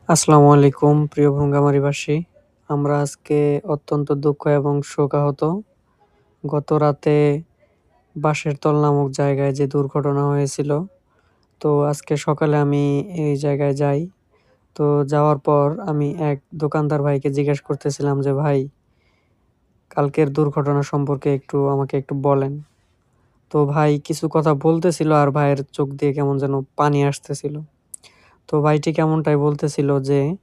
আসসালামু আলাইকুম প্রিয় ভুঙ্গামারীবাসী। আমরা আজকে অত্যন্ত দুঃখ এবং শোকাহত। গত রাতে বাঁশের তল নামক জায়গায় যে দুর্ঘটনা হয়েছিল, তো আজকে সকালে আমি এই জায়গায় যাই। তো যাওয়ার পর আমি এক দোকানদার ভাইকে জিজ্ঞেস করতেছিলাম যে, "ভাই, কালকের দুর্ঘটনা সম্পর্কে আমাকে একটু বলেন।" তো ভাই কিছু কথা বলতেছিল আর ভাইয়ের চোখ দিয়ে কেমন যেন পানি আসতেছিল। তো ভাইটি কেমনটাই বলতেছিল যে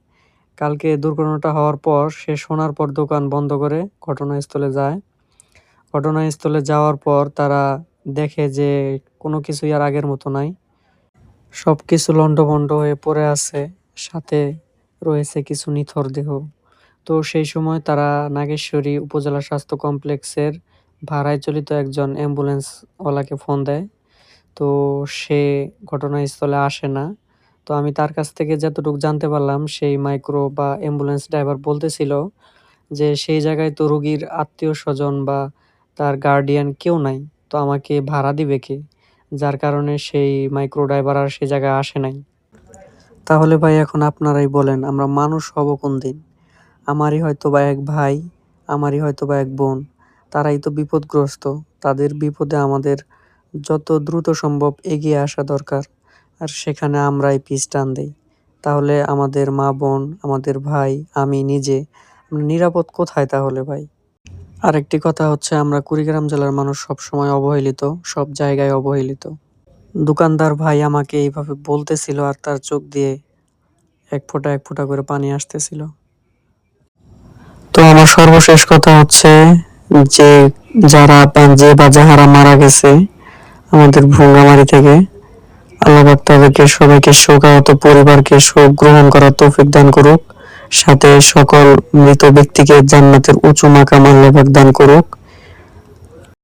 কালকে দুর্ঘটনাটা হওয়ার পর সে শোনার পর দোকান বন্ধ করে ঘটনাস্থলে যায়। ঘটনাস্থলে যাওয়ার পর তারা দেখে যে কোনো কিছুই আর আগের মতো নাই। সবকিছু লণ্ডভণ্ড হয়ে পড়ে আছে। সাথে রয়েছে কিছু নিথর দেহ। তো সেই সময় তারা নাগেশ্বরী উপজেলা স্বাস্থ্য কমপ্লেক্সের ভাড়ায় চালিত একজন অ্যাম্বুলেন্সওয়ালাকে ফোন দেয়। তো সে ঘটনাস্থলে আসে না। তো আমি তার কাছ থেকে যতটুকু জানতে পারলাম, সেই মাইক্রো বা অ্যাম্বুলেন্স ড্রাইভার বলতেছিল যে সেই জায়গায় তো রোগীর আত্মীয়স্বজন বা তার গার্ডিয়ান কেউ নাই। তো আমাকে ভাড়া দিবে কে? যার কারণে সেই মাইক্রো ড্রাইভার আর সে জায়গায় আসে নাই। তাহলে ভাই এখন আপনারাই বলেন, আমরা মানুষ হব কোনদিন? আমারই হয়তোবা এক ভাই, আমারই হয়তোবা এক বোন। তারাই তো বিপদগ্রস্ত। তাদের বিপদে আমাদের যত দ্রুত সম্ভব এগিয়ে আসা দরকার। আর সেখানে আমরাই পিছ টান দেই। তাহলে আমাদের মা-বোন, আমাদের ভাই, আমি নিজে আমরা নিরাপদ কোথায় তাহলে ভাই? আরেকটি কথা হচ্ছে, আমরা কুড়িগ্রাম জেলার মানুষ সবসময় অবহেলিত, সব জায়গায় অবহেলিত। দোকানদার ভাই আমাকে এইভাবে বলতেছিল আর তার চোখ দিয়ে এক ফোঁটা করে পানি আসতেছিল। তো আমার সর্বশেষ কথা হচ্ছে যে যে বা যাহারা মারা গেছে আমাদের ভুঙ্গামারি থেকে, আল্লাহ পাক তাদেরকে সবাইকে শোকাহত পরিবারকে শোক গ্রহণ করার তৌফিক দান করুক। সাথে সকল মৃত ব্যক্তিকে জান্নাতের উঁচু মাকাম আল্লাহ পাক দান করুক।